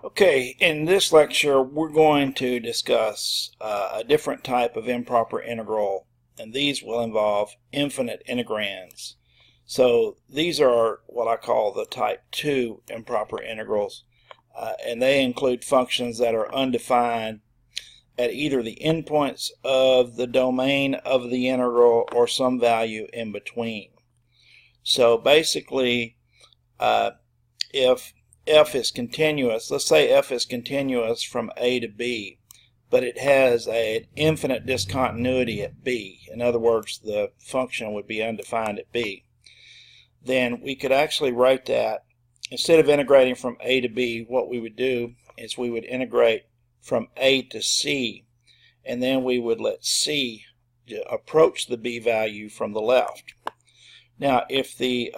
Okay, in this lecture we're going to discuss a different type of improper integral, and these will involve infinite integrands. So these are what I call the type 2 improper integrals, and they include functions that are undefined at either the endpoints of the domain of the integral or some value in between. So basically, if f is continuous, let's say f is continuous from a to b, but it has an infinite discontinuity at b, in other words the function would be undefined at b, then we could actually write that instead of integrating from a to b, what we would do is we would integrate from a to c, and then we would let c approach the b value from the left. Now, if the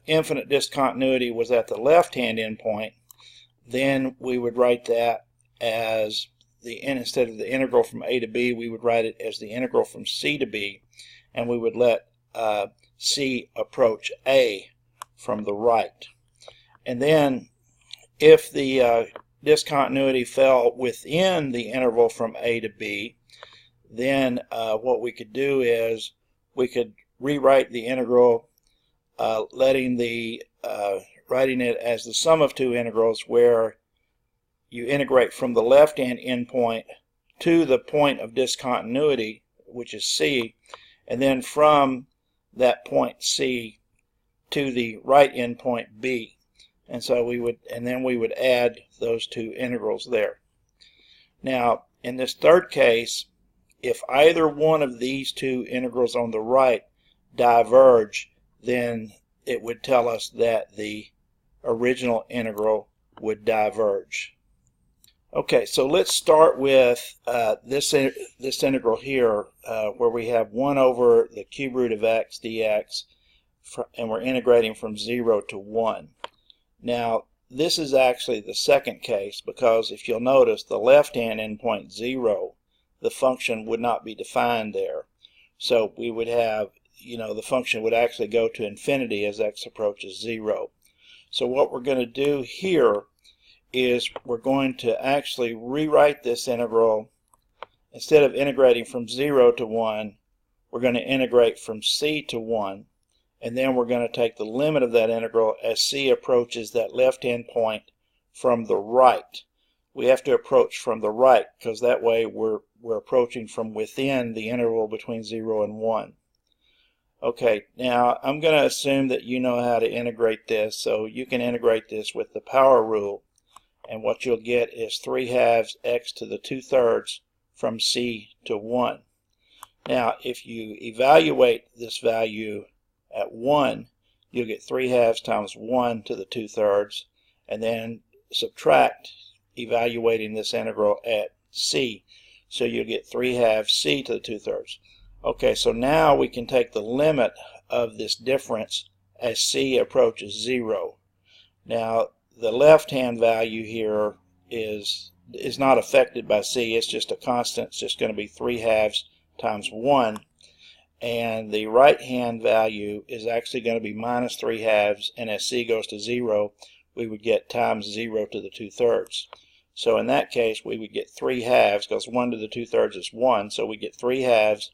infinite discontinuity was at the left-hand endpoint, then we would write that as instead of the integral from a to b, we would write it as the integral from c to b, and we would let c approach a from the right. And then, if the discontinuity fell within the interval from a to b, then what we could do is we could rewrite the integral writing it as the sum of two integrals, where you integrate from the left-hand endpoint to the point of discontinuity, which is c, and then from that point c to the right endpoint b. And so we would add those two integrals there. Now, in this third case, if either one of these two integrals on the right diverge, then it would tell us that the original integral would diverge. Okay, so let's start with this integral here, where we have 1 over the cube root of x dx, and we're integrating from 0 to 1. Now, this is actually the second case, because if you'll notice, the left-hand endpoint 0, the function would not be defined there. So we would have, the function would actually go to infinity as x approaches 0. So what we're going to do here is we're going to actually rewrite this integral. Instead of integrating from 0 to 1, we're going to integrate from c to 1, and then we're going to take the limit of that integral as c approaches that left-hand point from the right. We have to approach from the right, because that way we're approaching from within the interval between 0 and 1. Okay, now I'm going to assume that you know how to integrate this, so you can integrate this with the power rule, and what you'll get is 3/2 x to the 2/3 from c to 1. Now, if you evaluate this value at 1, you'll get 3/2 times 1 to the 2/3, and then subtract evaluating this integral at c, so you'll get 3/2 c to the 2/3. Okay, so now we can take the limit of this difference as c approaches 0. Now, the left-hand value here is not affected by c. It's just a constant. It's just going to be 3/2 times 1. And the right-hand value is actually going to be minus 3/2, and as c goes to 0, we would get times 0 to the 2/3. So in that case, we would get 3/2, because 1 to the 2/3 is 1, so we get 3/2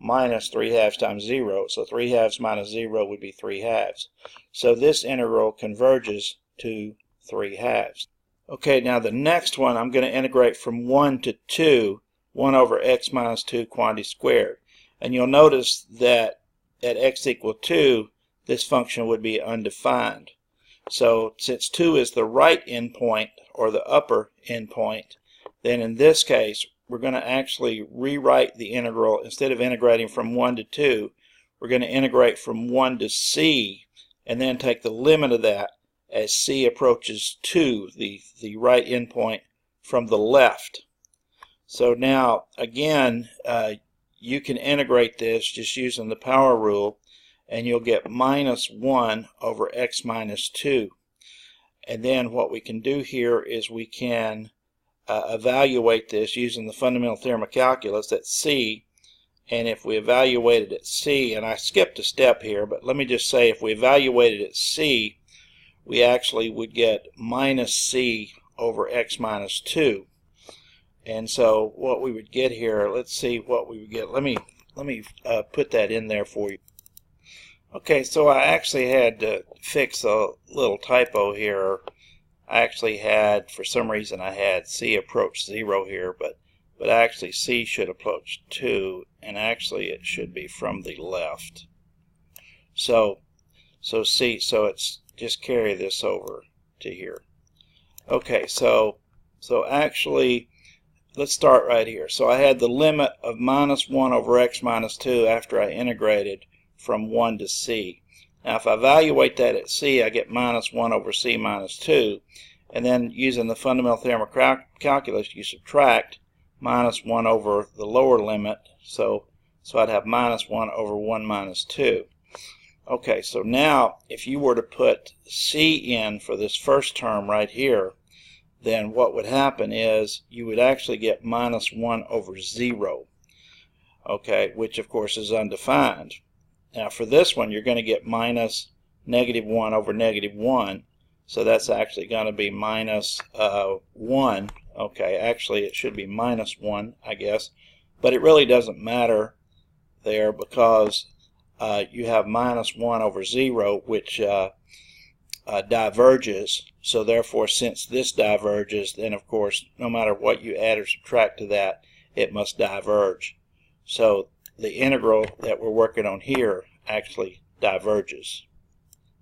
minus 3/2 times 0, so 3/2 minus 0 would be 3/2. So this integral converges to 3/2. Okay, now the next one, I'm going to integrate from 1 to 2, 1 over x minus 2 quantity squared. And you'll notice that at x equal 2, this function would be undefined. So since 2 is the right endpoint, or the upper endpoint, then in this case, we're going to actually rewrite the integral. Instead of integrating from 1 to 2, we're going to integrate from 1 to c, and then take the limit of that as c approaches 2, the right endpoint, from the left. So now, again, you can integrate this just using the power rule, and you'll get minus 1 over x minus 2. And then what we can do here is we can evaluate this using the fundamental theorem of calculus at c. And if we evaluate it at c, and I skipped a step here, but let me just say if we evaluate it at c, we actually would get minus c over x minus 2. And so what we would get here, let's see what we would get. Let me put that in there for you. Okay, so I actually had to fix a little typo here. I actually had, for some reason, I had C approach 0 here, but actually C should approach 2, and actually it should be from the left. So it's just carry this over to here. Okay, so actually, let's start right here. So I had the limit of minus 1 over x minus 2 after I integrated from 1 to c. Now if I evaluate that at c, I get minus 1 over c minus 2. And then using the fundamental theorem of calculus, you subtract minus 1 over the lower limit. So I'd have minus 1 over 1 minus 2. Okay, so now if you were to put c in for this first term right here, then what would happen is you would actually get minus 1 over 0, okay, which of course is undefined. Now for this one, you're going to get minus negative 1 over negative 1, so that's actually going to be minus 1. Okay, actually it should be minus 1, I guess, but it really doesn't matter there because you have minus 1 over 0, which diverges. So therefore, since this diverges, then of course no matter what you add or subtract to that, it must diverge. So the integral that we're working on here actually diverges.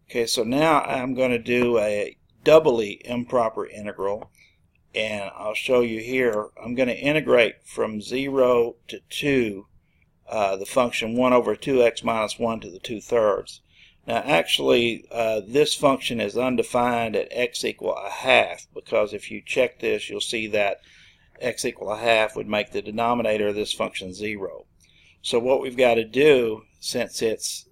Okay, so now I'm going to do a doubly improper integral, and I'll show you here. I'm going to integrate from 0 to 2 the function 1 over 2x minus 1 to the 2/3. Now actually this function is undefined at x equal a half, because if you check this you'll see that x equal a half would make the denominator of this function 0. So what we've got to do, since it's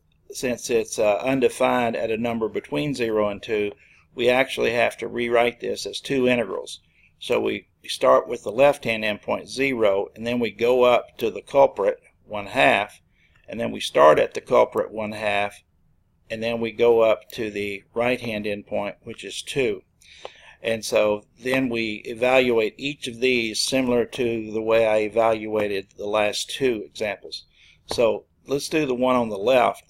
undefined at a number between 0 and 2, we actually have to rewrite this as two integrals. So we start with the left-hand endpoint 0, and then we go up to the culprit 1/2, and then we start at the culprit 1/2, and then we go up to the right-hand endpoint, which is 2. And so then we evaluate each of these similar to the way I evaluated the last two examples. So let's do the one on the left.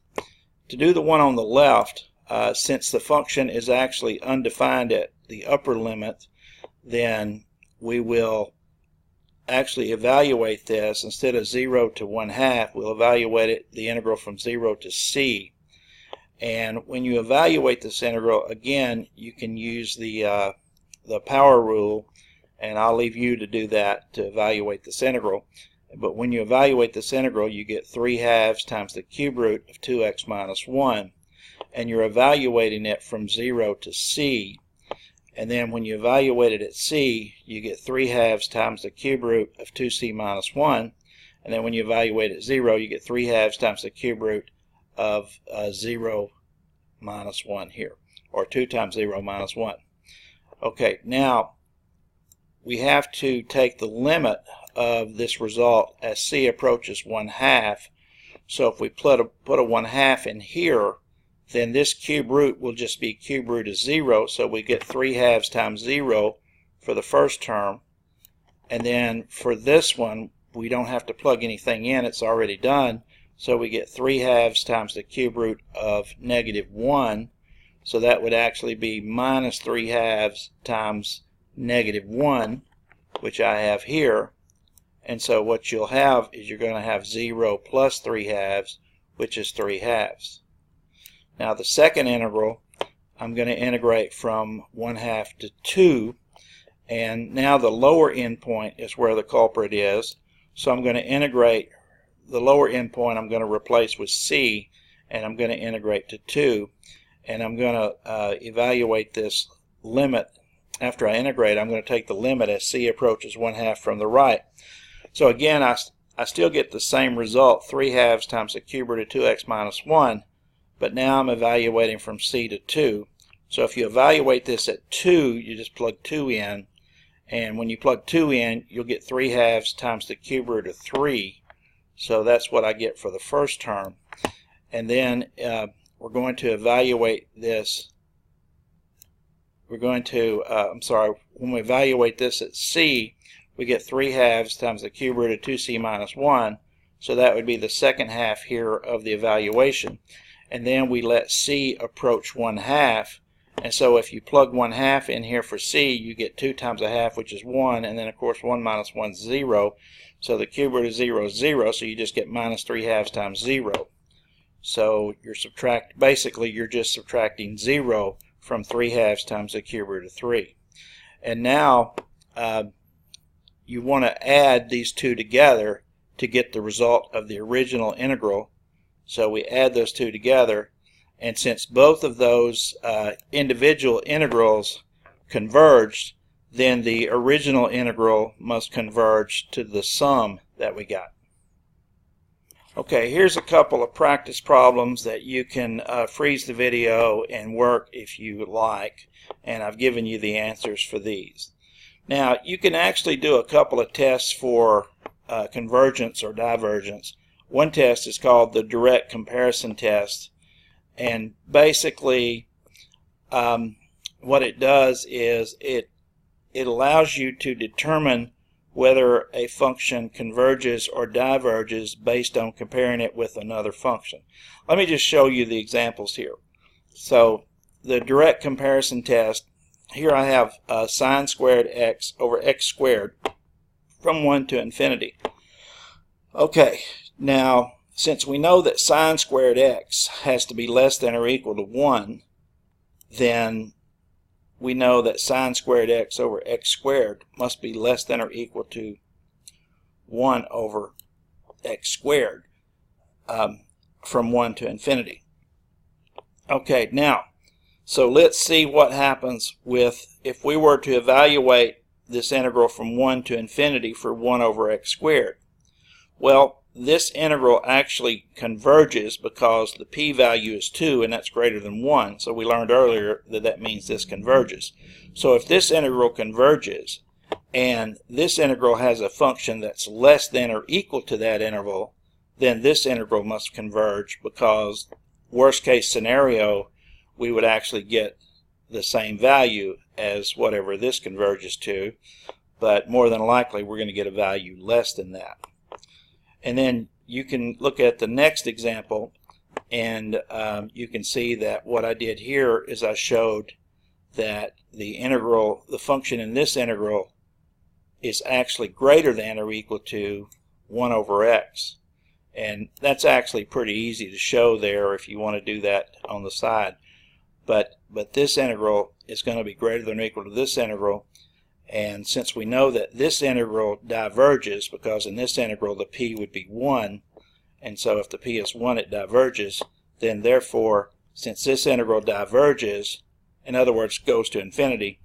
To do the one on the left, since the function is actually undefined at the upper limit, then we will actually evaluate this. Instead of 0 to 1/2, we'll evaluate it, the integral from 0 to c. And when you evaluate this integral, again, you can use the power rule, and I'll leave you to do that to evaluate this integral. But when you evaluate this integral, you get 3/2 times the cube root of 2x minus 1, and you're evaluating it from 0 to c. And then when you evaluate it at c, you get 3/2 times the cube root of 2c minus 1, and then when you evaluate at 0, you get 3/2 times the cube root of 0 minus 1 here, or 2 times 0 minus 1. Okay, now we have to take the limit of this result as c approaches 1/2. So if we put a 1/2 in here, then this cube root will just be cube root of 0, so we get 3/2 times 0 for the first term. And then for this one, we don't have to plug anything in, it's already done. So we get 3/2 times the cube root of negative 1. So that would actually be minus 3/2 times negative 1, which I have here. And so what you'll have is you're going to have 0 plus 3/2, which is 3/2. Now the second integral, I'm going to integrate from 1/2 to 2. And now the lower endpoint is where the culprit is. So I'm going to integrate the lower endpoint, I'm going to replace with c, and I'm going to integrate to 2. And I'm going to evaluate this limit. After I integrate, I'm going to take the limit as c approaches 1/2 from the right. So again, I still get the same result, 3/2 times the cube root of 2x minus 1, but now I'm evaluating from c to 2. So if you evaluate this at 2, you just plug 2 in, and when you plug 2 in, you'll get 3/2 times the cube root of 3. So that's what I get for the first term. And then we're going to evaluate this when we evaluate this at c, we get 3/2 times the cube root of 2c minus 1. So that would be the second half here of the evaluation. And then we let c approach 1/2. And so if you plug 1/2 in here for c, you get 2 times 1/2, which is 1. And then, of course, 1 minus 1 is 0. So the cube root of 0 is 0. So you just get minus 3/2 times 0. So you're basically you're just subtracting 0 from 3/2 times the cube root of 3. And now you want to add these two together to get the result of the original integral. So we add those two together, and since both of those individual integrals converged, then the original integral must converge to the sum that we got. Okay, here's a couple of practice problems that you can freeze the video and work if you like, and I've given you the answers for these. Now, you can actually do a couple of tests for convergence or divergence. One test is called the direct comparison test, and basically what it does is it allows you to determine whether a function converges or diverges based on comparing it with another function. Let me just show you the examples here. So the direct comparison test, here I have sine squared x over x squared from 1 to infinity. Okay, now since we know that sine squared x has to be less than or equal to 1, then we know that sine squared x over x squared must be less than or equal to 1 over x squared from 1 to infinity. Okay, now, so let's see what happens if we were to evaluate this integral from 1 to infinity for 1 over x squared. Well, this integral actually converges because the p-value is 2 and that's greater than 1. So we learned earlier that that means this converges. So if this integral converges and this integral has a function that's less than or equal to that interval, then this integral must converge because worst case scenario we would actually get the same value as whatever this converges to, but more than likely we're going to get a value less than that. And then you can look at the next example, and you can see that what I did here is I showed that the function in this integral is actually greater than or equal to 1 over x. And that's actually pretty easy to show there if you want to do that on the side. But this integral is going to be greater than or equal to this integral. And since we know that this integral diverges, because in this integral the p would be 1, and so if the p is 1 it diverges, then therefore since this integral diverges, in other words goes to infinity,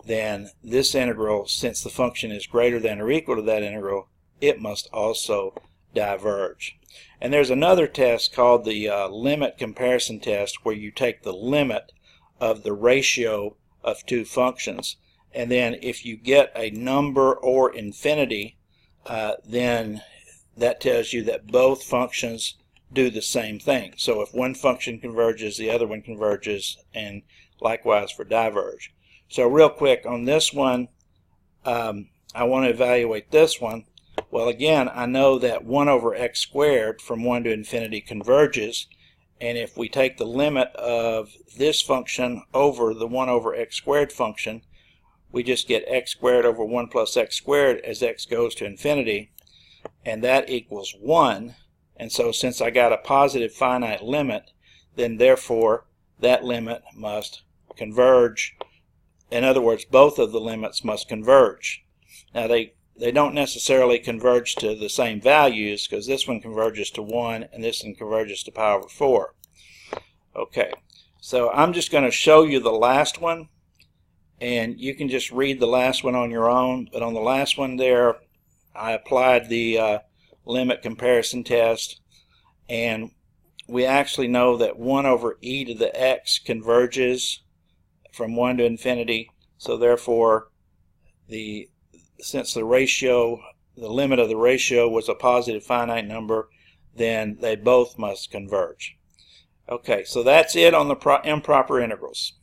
then this integral, since the function is greater than or equal to that integral, it must also diverge. And there's another test called the limit comparison test, where you take the limit of the ratio of two functions, and then if you get a number or infinity, then that tells you that both functions do the same thing. So if one function converges, the other one converges, and likewise for diverge. So real quick on this one, I want to evaluate this one. Well, again, I know that 1 over x squared from 1 to infinity converges, and if we take the limit of this function over the 1 over x squared function, we just get x squared over 1 plus x squared as x goes to infinity, and that equals 1. And so since I got a positive finite limit, then therefore that limit must converge. In other words, both of the limits must converge. Now they don't necessarily converge to the same values, because this one converges to 1 and this one converges to pi over 4. Okay, so I'm just going to show you the last one, and you can just read the last one on your own. But on the last one there, I applied the limit comparison test, and we actually know that 1 over e to the x converges from 1 to infinity. So therefore, since the limit of the ratio was a positive finite number, then they both must converge. Okay, so that's it on the improper integrals.